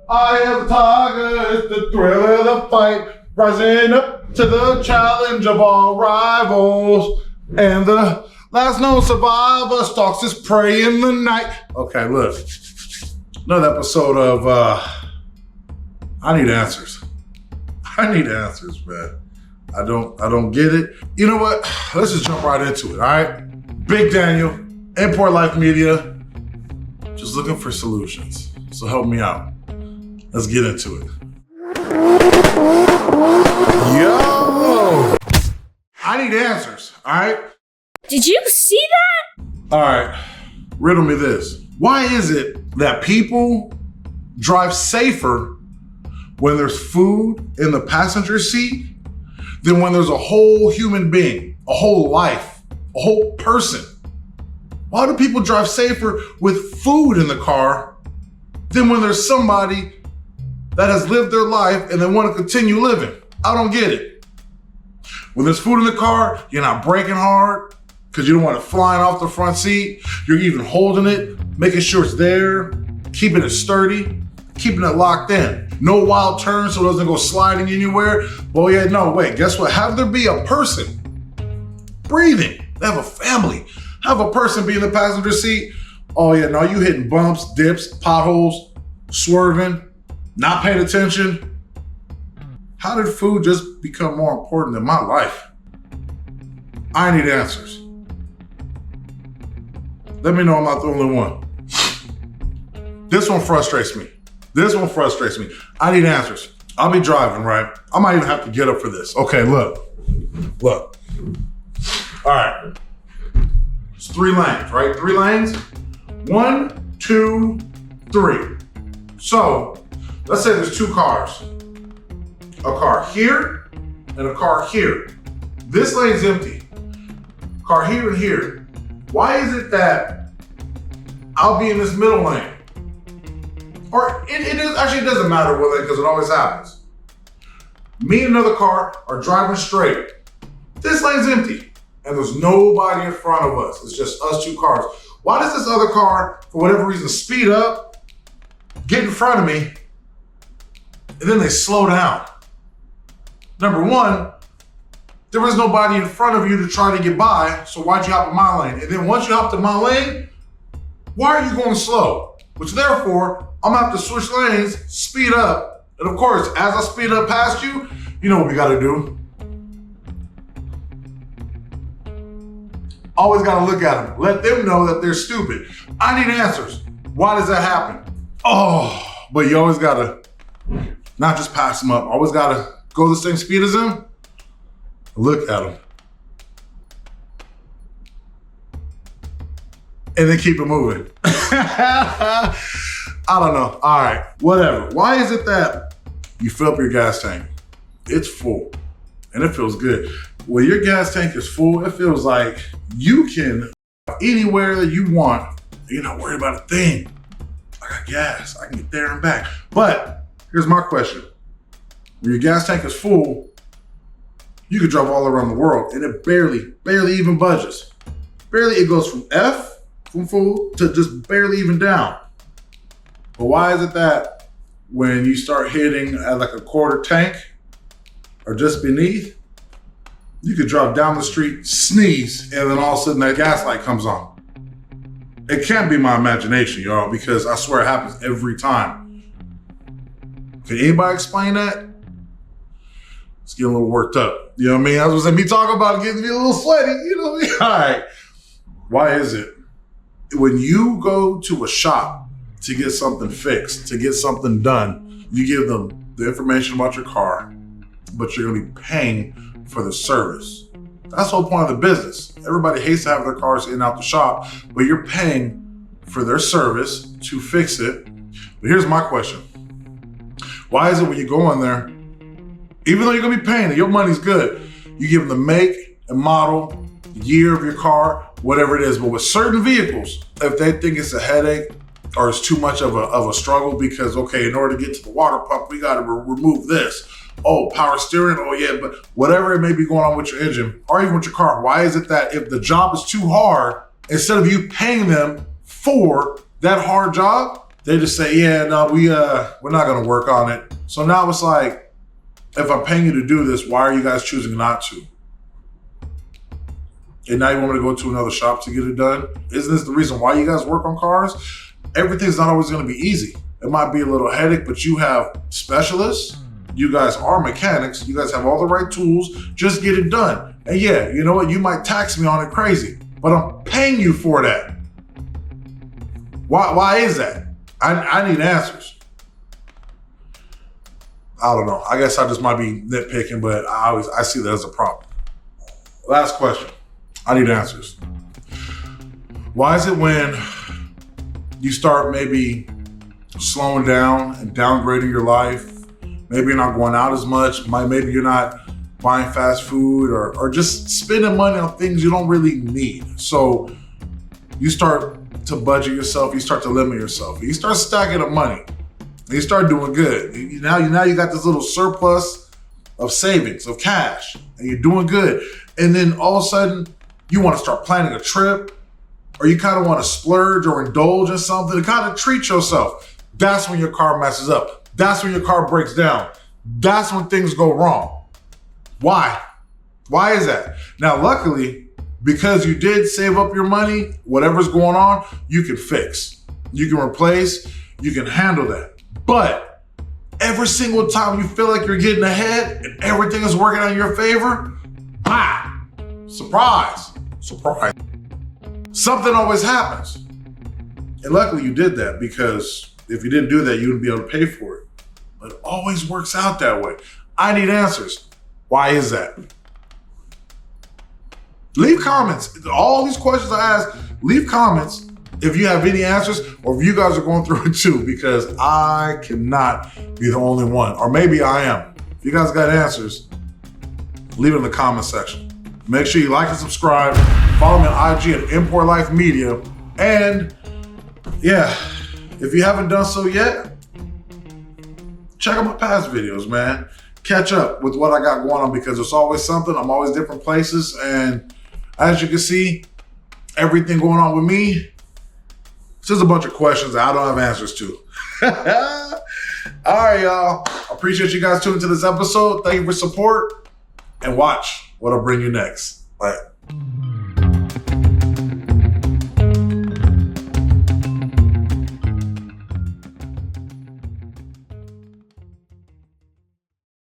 Eye of the tiger is the thrill of the fight, rising up to the challenge of all rivals. And the last known survivor stalks his prey in the night. Okay, look. Another episode of I Need Answers. I need answers, man. I don't get it. You know what? Let's just jump right into it, all right? Big Daniel, Import Life Media, just looking for solutions. So help me out. Let's get into it. Yo! I need answers, all right? Did you see that? All right, riddle me this. Why is it that people drive safer when there's food in the passenger seat than when there's a whole human being, a whole life, a whole person? Why do people drive safer with food in the car than when there's somebody that has lived their life and they want to continue living? I don't get it. When there's food in the car, you're not braking hard because you don't want it flying off the front seat. You're even holding it, making sure it's there, keeping it sturdy, keeping it locked in. No wild turns so it doesn't go sliding anywhere. Well, yeah, no, wait, guess what? Have there be a person breathing. They have a family. Have a person be in the passenger seat. Oh yeah, no, you hitting bumps, dips, potholes, swerving, not paying attention. How did food just become more important than my life? I need answers. Let me know I'm not the only one. This one frustrates me. I need answers. I'll be driving, right? I might even have to get up for this. Okay, look. All right. It's 3 lanes, right? 3 lanes. 1, 2, 3. So let's say there's 2 cars. A car here and a car here. This lane's empty. Car here and here. Why is it that I'll be in this middle lane? Or it doesn't matter what lane because it always happens. Me and another car are driving straight. This lane's empty and there's nobody in front of us. It's just us 2 cars. Why does this other car, for whatever reason, speed up, get in front of me, and then they slow down? Number one, there was nobody in front of you to try to get by, so why'd you hop in my lane? And then once you hopped in my lane, why are you going slow? Which therefore, I'm gonna have to switch lanes, speed up, and of course, as I speed up past you, you know what we gotta do. Always gotta look at them. Let them know that they're stupid. I need answers. Why does that happen? Oh, but you always gotta not just pass them up. Always gotta go the same speed as them. Look at them. And then keep it moving. I don't know. All right, whatever. Why is it that you fill up your gas tank, it's full, and it feels good? When your gas tank is full, it feels like you can anywhere that you want. You're not worried about a thing. I got gas. I can get there and back. But here's my question. When your gas tank is full, you could drive all around the world and it barely even budges. Barely, it goes from F, from full, to just barely even down. But why is it that when you start hitting at like a quarter tank or just beneath, you could drive down the street, sneeze, and then all of a sudden that gas light comes on? It can't be my imagination, y'all, because I swear it happens every time. Can anybody explain that? It's getting a little worked up. You know what I mean? I was me talking about it getting me a little sweaty. You know what I mean? All right. Why is it when you go to a shop to get something fixed, to get something done, you give them the information about your car, but you're going to be paying for the service? That's the whole point of the business. Everybody hates to have their cars in and out the shop, but you're paying for their service to fix it. But here's my question. Why is it when you go in there, even though you're gonna be paying it, your money's good, you give them the make and model, year of your car, whatever it is. But with certain vehicles, if they think it's a headache or it's too much of a struggle because, okay, in order to get to the water pump, we gotta remove this. Oh, power steering, oh yeah, but whatever it may be going on with your engine or even with your car, why is it that if the job is too hard, instead of you paying them for that hard job, they just say, yeah, no, we're not gonna work on it. So now it's like, if I'm paying you to do this, why are you guys choosing not to? And now you want me to go to another shop to get it done? Isn't this the reason why you guys work on cars? Everything's not always gonna be easy. It might be a little headache, but you have specialists. You guys are mechanics. You guys have all the right tools. Just get it done. And yeah, you know what? You might tax me on it crazy, but I'm paying you for that. Why is that? I need answers. I don't know. I guess I just might be nitpicking, but I see that as a problem. Last question. I need answers. Why is it when you start maybe slowing down and downgrading your life, maybe you're not going out as much, maybe you're not buying fast food or just spending money on things you don't really need. So you start to budget yourself, you start to limit yourself, you start stacking up money, and you start doing good. Now you got this little surplus of savings, of cash, and you're doing good. And then all of a sudden, you want to start planning a trip, or you kind of want to splurge or indulge in something to kind of treat yourself. That's when your car messes up. That's when your car breaks down. That's when things go wrong. Why? Why is that? Now, luckily, because you did save up your money, whatever's going on, you can fix. You can replace, you can handle that. But every single time you feel like you're getting ahead and everything is working out in your favor, surprise, surprise. Something always happens. And luckily you did that, because if you didn't do that, you wouldn't be able to pay for it. But it always works out that way. I need answers. Why is that? Leave comments. All these questions I ask, leave comments if you have any answers, or if you guys are going through it too, because I cannot be the only one. Or maybe I am. If you guys got answers, leave it in the comment section. Make sure you like and subscribe. Follow me on IG at Import Life Media. And yeah, if you haven't done so yet, check out my past videos, man. Catch up with what I got going on, because there's always something. I'm always different places. And as you can see, everything going on with me, it's just a bunch of questions that I don't have answers to. All right, y'all. I appreciate you guys tuning to this episode. Thank you for support, and watch what I'll bring you next. Bye.